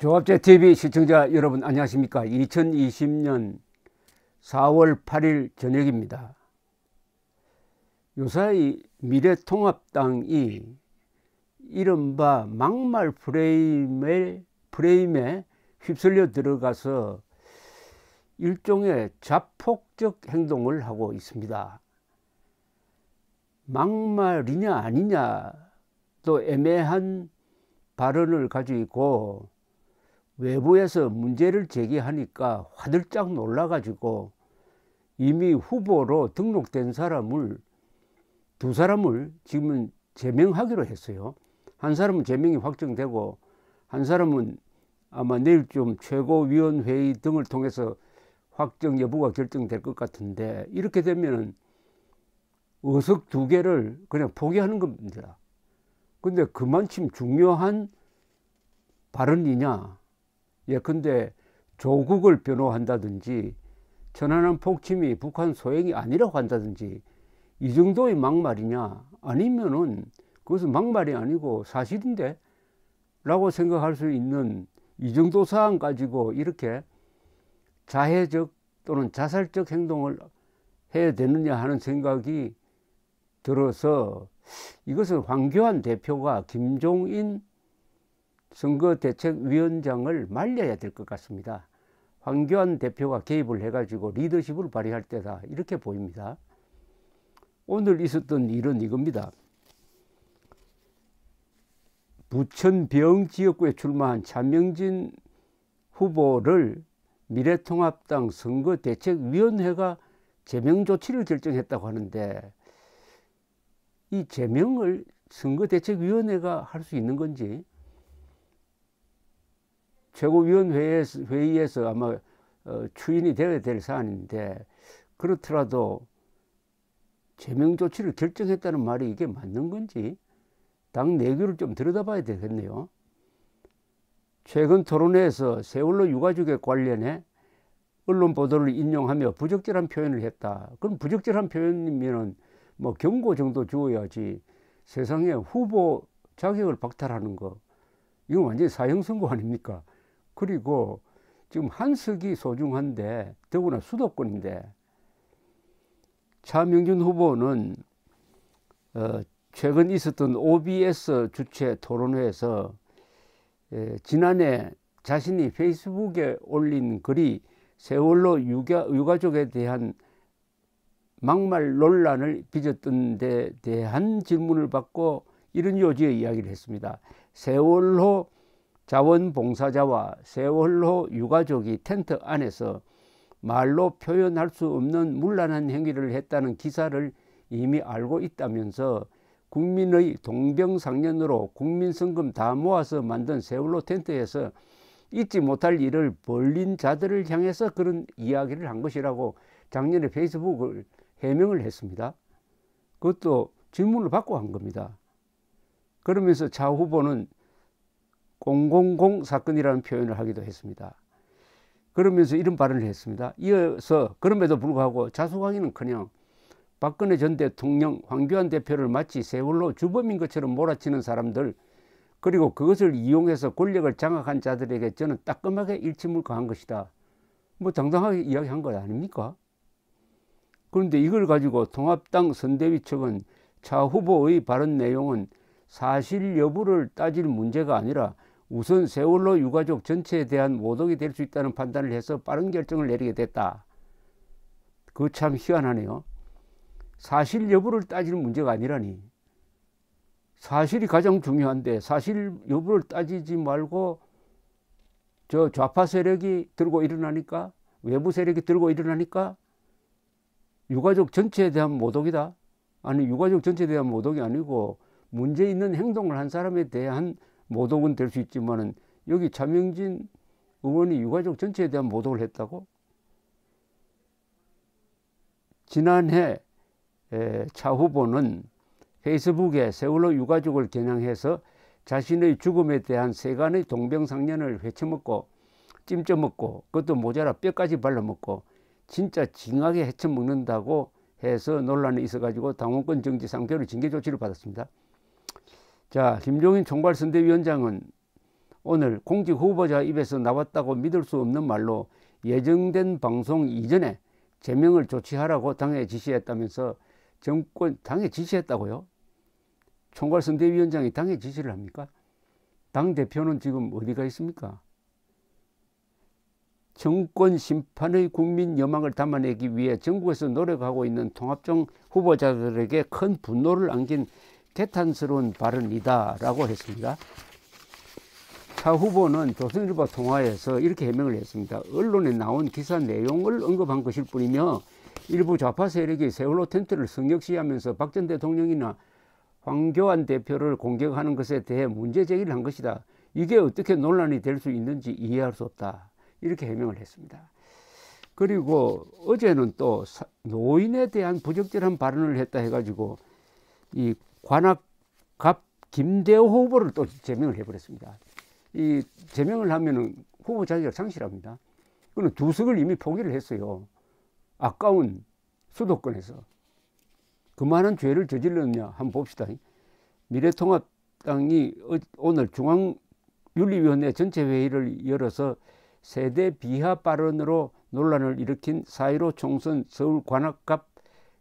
조합제TV 시청자 여러분 안녕하십니까. 2020년 4월 8일 저녁입니다. 요사이 미래통합당이 이른바 막말 프레임에 휩쓸려 들어가서 일종의 자폭적 행동을 하고 있습니다. 막말이냐 아니냐 또 애매한 발언을 가지고 외부에서 문제를 제기하니까 화들짝 놀라가지고 이미 후보로 등록된 사람을 두 사람을 지금은 제명하기로 했어요. 한 사람은 제명이 확정되고 한 사람은 아마 내일쯤 최고위원회의 등을 통해서 확정 여부가 결정될 것 같은데, 이렇게 되면은 의석 두 개를 그냥 포기하는 겁니다. 근데 그만큼 중요한 발언이냐? 예컨대 조국을 변호한다든지 천안함 폭침이 북한 소행이 아니라고 한다든지 이 정도의 막말이냐? 아니면은 그것은 막말이 아니고 사실인데? 라고 생각할 수 있는 이 정도 사안 가지고 이렇게 자해적 또는 자살적 행동을 해야 되느냐 하는 생각이 들어서 이것을 황교안 대표가 김종인 선거대책위원장을 말려야 될 것 같습니다. 황교안 대표가 개입을 해가지고 리더십을 발휘할 때다, 이렇게 보입니다. 오늘 있었던 일은 이겁니다. 부천 병 지역구에 출마한 차명진 후보를 미래통합당 선거대책위원회가 제명 조치를 결정했다고 하는데, 이 제명을 선거대책위원회가 할 수 있는 건지, 최고위원회의에서 아마 추인이 되어야 될 사안인데, 그렇더라도 제명 조치를 결정했다는 말이 이게 맞는 건지 당 내규를 좀 들여다봐야 되겠네요. 최근 토론회에서 세월호 유가족에 관련해 언론 보도를 인용하며 부적절한 표현을 했다. 그럼 부적절한 표현이면 뭐 경고 정도 주어야지, 세상에 후보 자격을 박탈하는 거, 이건 완전히 사형 선고 아닙니까? 그리고 지금 한석이 소중한데, 더구나 수도권인데, 차명준 후보는 최근 있었던 OBS 주최 토론회에서 지난해 자신이 페이스북에 올린 글이 세월호 유가족에 대한 막말 논란을 빚었던 데 대한 질문을 받고 이런 요지의 이야기를 했습니다. 세월호 자원봉사자와 세월호 유가족이 텐트 안에서 말로 표현할 수 없는 문란한 행위를 했다는 기사를 이미 알고 있다면서 국민의 동병상련으로 국민성금 다 모아서 만든 세월호 텐트에서 잊지 못할 일을 벌린 자들을 향해서 그런 이야기를 한 것이라고 작년에 페이스북을 해명을 했습니다. 그것도 질문을 받고 한 겁니다. 그러면서 차 후보는 000 사건이라는 표현을 하기도 했습니다. 그러면서 이런 발언을 했습니다. 이어서 그럼에도 불구하고 자수하기는커녕 박근혜 전 대통령, 황교안 대표를 마치 세월호 주범인 것처럼 몰아치는 사람들, 그리고 그것을 이용해서 권력을 장악한 자들에게 저는 따끔하게 일침을 가한 것이다, 뭐 당당하게 이야기한 거 아닙니까? 그런데 이걸 가지고 통합당 선대위 측은 차 후보의 발언 내용은 사실 여부를 따질 문제가 아니라 우선 세월호 유가족 전체에 대한 모독이 될 수 있다는 판단을 해서 빠른 결정을 내리게 됐다. 그거 참 희한하네요. 사실 여부를 따질 문제가 아니라니. 사실이 가장 중요한데 사실 여부를 따지지 말고 저 좌파 세력이 들고 일어나니까, 외부 세력이 들고 일어나니까 유가족 전체에 대한 모독이다. 아니, 유가족 전체에 대한 모독이 아니고 문제 있는 행동을 한 사람에 대한 모독은 될 수 있지만은, 여기 차명진 의원이 유가족 전체에 대한 모독을 했다고? 지난해 차 후보는 페이스북에 세월호 유가족을 겨냥해서 자신의 죽음에 대한 세간의 동병상련을 회쳐먹고 찜쪄먹고 그것도 모자라 뼈까지 발라먹고 진짜 징하게 헤쳐먹는다고 해서 논란이 있어가지고 당원권 정지 3개월 징계 조치를 받았습니다. 자, 김종인 총괄선대위원장은 오늘 공직 후보자 입에서 나왔다고 믿을 수 없는 말로 예정된 방송 이전에 제명을 조치하라고 당에 지시했다면서 정권 당에 지시했다고요? 총괄선대위원장이 당에 지시를 합니까? 당대표는 지금 어디가 있습니까? 정권 심판의 국민 여망을 담아내기 위해 전국에서 노력하고 있는 통합정 후보자들에게 큰 분노를 안긴 개탄스러운 발언이다 라고 했습니다. 차 후보는 조선일보 통화에서 이렇게 해명을 했습니다. 언론에 나온 기사 내용을 언급한 것일 뿐이며 일부 좌파 세력이 세월호 텐트를 성역시하면서 박 전 대통령이나 황교안 대표를 공격하는 것에 대해 문제 제기를 한 것이다. 이게 어떻게 논란이 될 수 있는지 이해할 수 없다. 이렇게 해명을 했습니다. 그리고 어제는 또 노인에 대한 부적절한 발언을 했다 해가지고 이 관악갑 김대호 후보를 또 제명을 해버렸습니다. 이 제명을 하면은 후보 자격을 상실합니다. 그는 2석을 이미 포기를 했어요. 아까운 수도권에서. 그만한 죄를 저질렀냐 한번 봅시다. 미래통합당이 오늘 중앙윤리위원회 전체 회의를 열어서 세대 비하 발언으로 논란을 일으킨 4.15 총선 서울 관악갑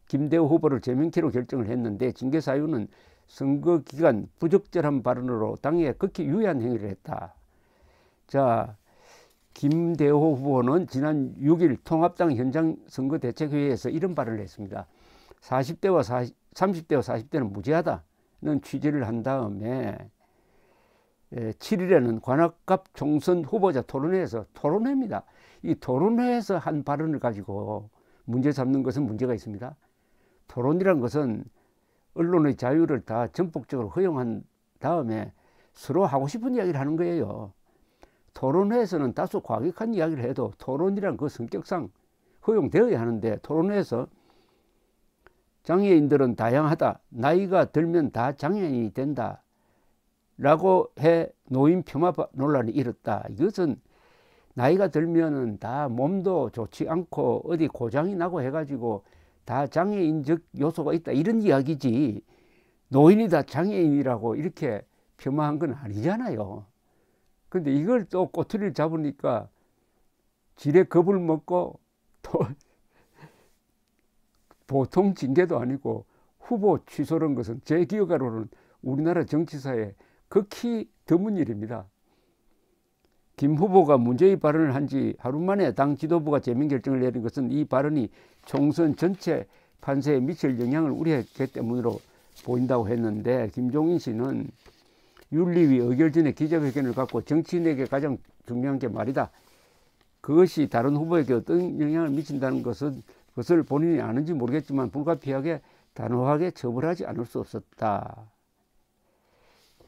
김대호 후보를 제명키로 결정을 했는데 징계 사유는 선거 기간 부적절한 발언으로 당에 극히 유해한 행위를 했다. 자, 김대호 후보는 지난 6일 통합당 현장 선거대책회의에서 이런 발언을 했습니다. 30대와 40대는 무죄하다는 취지를 한 다음에 7일에는 관악갑 총선 후보자 토론회에서 토론회입니다. 이 토론회에서 한 발언을 가지고 문제 삼는 것은 문제가 있습니다. 토론이란 것은 언론의 자유를 다 전폭적으로 허용한 다음에 서로 하고 싶은 이야기를 하는 거예요. 토론회에서는 다소 과격한 이야기를 해도 토론이란 그 성격상 허용되어야 하는데 토론회에서 장애인들은 다양하다. 나이가 들면 다 장애인이 된다. 라고 해 노인 폄하 논란이 일었다. 이것은 나이가 들면은 다 몸도 좋지 않고 어디 고장이 나고 해가지고 다 장애인적 요소가 있다. 이런 이야기지. 노인이 다 장애인이라고 이렇게 폄하한 건 아니잖아요. 근데 이걸 또 꼬투리를 잡으니까 지레 겁을 먹고 또 보통 징계도 아니고 후보 취소라는 것은 제 기억으로는 우리나라 정치사에 극히 드문 일입니다. 김 후보가 문제의 발언을 한 지 하루 만에 당 지도부가 제명 결정을 내린 것은 이 발언이 총선 전체 판세에 미칠 영향을 우려했기 때문으로 보인다고 했는데 김종인 씨는 윤리위 의결 전에 기자회견을 갖고 정치인에게 가장 중요한 게 말이다. 그것이 다른 후보에게 어떤 영향을 미친다는 것을 본인이 아는지 모르겠지만 불가피하게 단호하게 처벌하지 않을 수 없었다.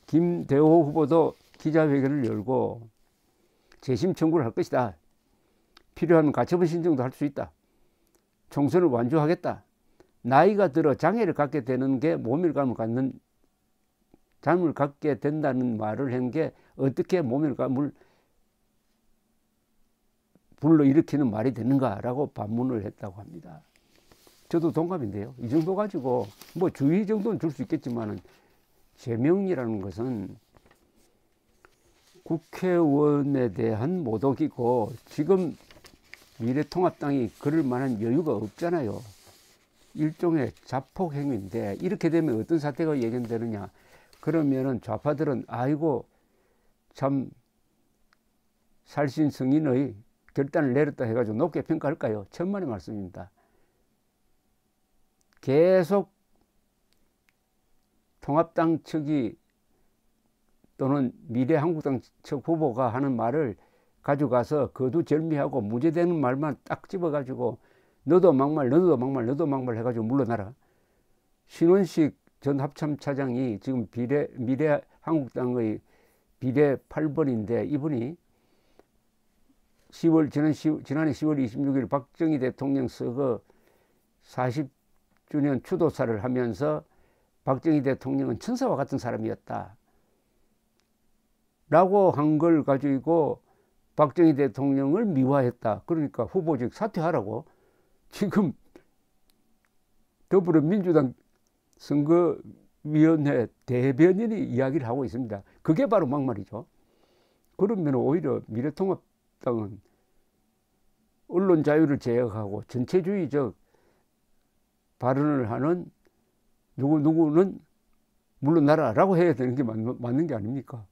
김대호 후보도 기자회견을 열고 재심 청구를 할 것이다. 필요하면 가처분 신청도 할 수 있다. 총선을 완주하겠다. 나이가 들어 장애를 갖게 되는 게 모멸감을 갖게 된다는 말을 한 게 어떻게 모멸감을 불러일으키는 말이 되는가라고 반문을 했다고 합니다. 저도 동감인데요. 이 정도 가지고 뭐 주의 정도는 줄 수 있겠지만은 제명이라는 것은 국회의원에 대한 모독이고 지금 미래통합당이 그럴 만한 여유가 없잖아요. 일종의 자폭 행위인데 이렇게 되면 어떤 사태가 예견되느냐. 그러면은 좌파들은 아이고 참 살신 성인의 결단을 내렸다 해가지고 높게 평가할까요? 천만의 말씀입니다. 계속 통합당 측이 또는 미래한국당 측 후보가 하는 말을 가져가서 거두절미하고 무죄되는 말만 딱 집어가지고 너도 막말 해가지고 물러나라. 신원식 전 합참차장이 지금 미래한국당의 비례 8번인데 이분이 지난해 10월 26일 박정희 대통령 서거 40주년 추도사를 하면서 박정희 대통령은 천사와 같은 사람이었다 라고 한 걸 가지고 박정희 대통령을 미화했다. 그러니까 후보직 사퇴하라고 지금 더불어민주당 선거위원회 대변인이 이야기를 하고 있습니다. 그게 바로 막말이죠. 그러면 오히려 미래통합당은 언론 자유를 제약하고 전체주의적 발언을 하는 누구는 물러나라라고 해야 되는 게 맞는 게 아닙니까?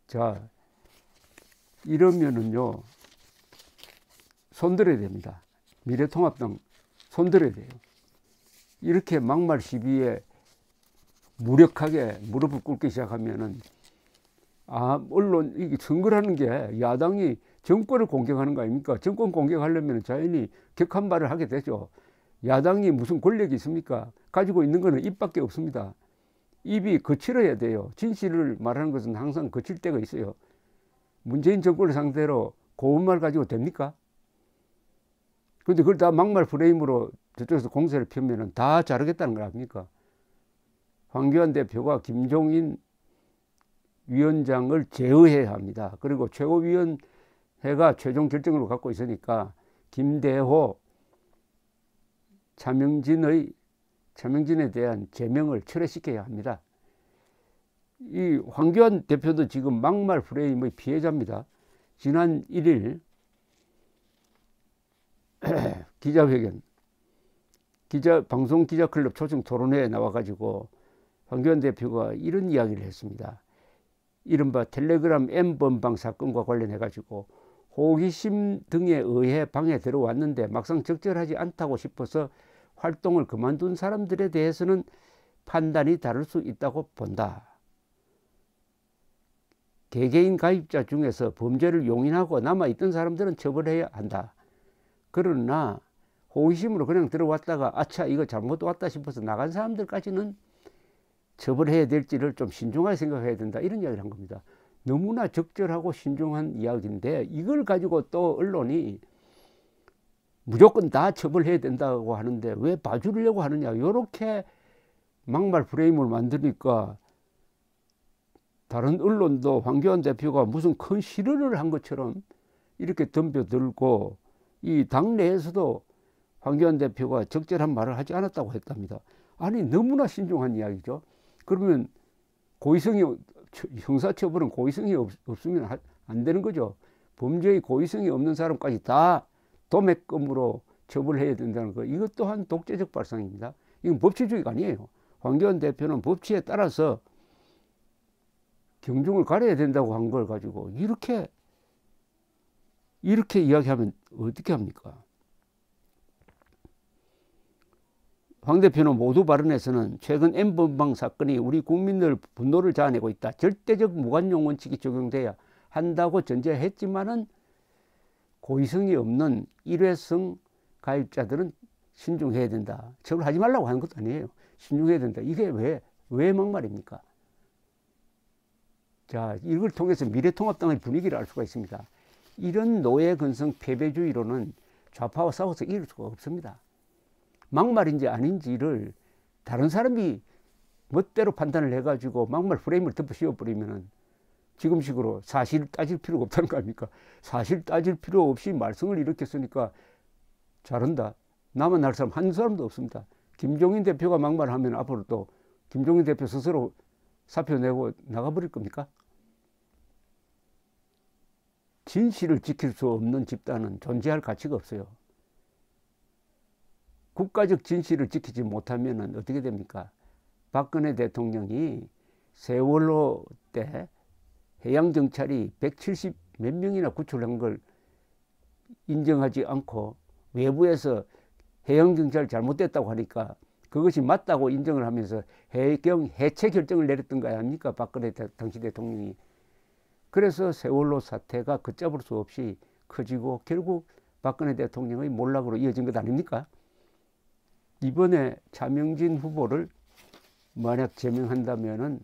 자, 이러면은요, 손들어야 됩니다. 미래통합당 손들어야 돼요. 이렇게 막말 시비에 무력하게 무릎을 꿇기 시작하면은, 언론, 이게 선거라는 게 야당이 정권을 공격하는 거 아닙니까? 정권 공격하려면 자연히 격한 말을 하게 되죠. 야당이 무슨 권력이 있습니까? 가지고 있는 거는 입밖에 없습니다. 입이 거칠어야 돼요. 진실을 말하는 것은 항상 거칠 때가 있어요. 문재인 정권을 상대로 고운 말 가지고 됩니까? 근데 그걸 다 막말 프레임으로 저쪽에서 공세를 펴면은 다 자르겠다는 거 아닙니까? 황교안 대표가 김종인 위원장을 제어해야 합니다. 그리고 최고위원회가 최종 결정을 갖고 있으니까 김대호, 차명진에 대한 제명을 철회시켜야 합니다. 이 황교안 대표도 지금 막말 프레임의 피해자입니다. 지난 1일 기자회견, 방송 기자클럽 초청 토론회에 나와가지고 황교안 대표가 이런 이야기를 했습니다. 이른바 텔레그램 M번방 사건과 관련해가지고 호기심 등에 의해 방에 들어왔는데 막상 적절하지 않다고 싶어서 활동을 그만둔 사람들에 대해서는 판단이 다를 수 있다고 본다. 개개인 가입자 중에서 범죄를 용인하고 남아있던 사람들은 처벌해야 한다. 그러나 호기심으로 그냥 들어왔다가 아차 이거 잘못 왔다 싶어서 나간 사람들까지는 처벌해야 될지를 좀 신중하게 생각해야 된다. 이런 이야기를 한 겁니다. 너무나 적절하고 신중한 이야기인데 이걸 가지고 또 언론이 무조건 다 처벌해야 된다고 하는데 왜 봐주려고 하느냐. 이렇게 막말 프레임을 만드니까 다른 언론도 황교안 대표가 무슨 큰 실언을 한 것처럼 이렇게 덤벼들고 이 당내에서도 황교안 대표가 적절한 말을 하지 않았다고 했답니다. 아니 너무나 신중한 이야기죠. 그러면 형사처벌은 고의성이 없으면 안 되는 거죠. 범죄의 고의성이 없는 사람까지 다 도매금으로 처벌해야 된다는 거. 이것 또한 독재적 발상입니다. 이건 법치주의가 아니에요. 황교안 대표는 법치에 따라서 경중을 가려야 된다고 한 걸 가지고 이렇게 이야기하면 어떻게 합니까? 황 대표는 모두 발언에서는 최근 M번방 사건이 우리 국민들 분노를 자아내고 있다. 절대적 무관용 원칙이 적용돼야 한다고 전제했지만은 고의성이 없는 일회성 가입자들은 신중해야 된다. 처벌하지 말라고 하는 것도 아니에요. 신중해야 된다. 이게 왜 막말입니까? 자, 이걸 통해서 미래통합당의 분위기를 알 수가 있습니다. 이런 노예근성 패배주의로는 좌파와 싸워서 이길 수가 없습니다. 막말인지 아닌지를 다른 사람이 멋대로 판단을 해가지고 막말 프레임을 덮어 씌워버리면은 지금식으로 사실 따질 필요가 없다는 거 아닙니까? 사실 따질 필요 없이 말썽을 일으켰으니까 잘한다. 나만 할 사람 한 사람도 없습니다. 김종인 대표가 막말하면 앞으로 또 김종인 대표 스스로 사표 내고 나가버릴 겁니까? 진실을 지킬 수 없는 집단은 존재할 가치가 없어요. 국가적 진실을 지키지 못하면 어떻게 됩니까? 박근혜 대통령이 세월호 때 해양경찰이 170 몇 명이나 구출한 걸 인정하지 않고 외부에서 해양경찰 잘못됐다고 하니까 그것이 맞다고 인정을 하면서 해경 해체 결정을 내렸던 거 아닙니까? 박근혜 당시 대통령이. 그래서 세월호 사태가 걷잡을 수 없이 커지고 결국 박근혜 대통령의 몰락으로 이어진 것 아닙니까? 이번에 차명진 후보를 만약 제명한다면은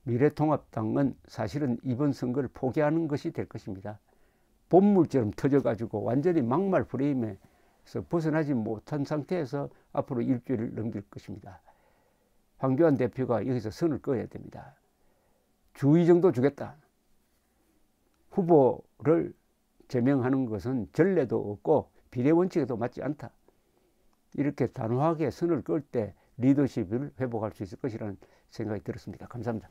미래통합당은 사실은 이번 선거를 포기하는 것이 될 것입니다. 본물처럼 터져가지고 완전히 막말 프레임에서 벗어나지 못한 상태에서 앞으로 일주일을 넘길 것입니다. 황교안 대표가 여기서 선을 그어야 됩니다. 주의 정도 주겠다. 후보를 제명하는 것은 전례도 없고 비례원칙에도 맞지 않다. 이렇게 단호하게 선을 그을 때 리더십을 회복할 수 있을 것이라는 생각이 들었습니다. 감사합니다.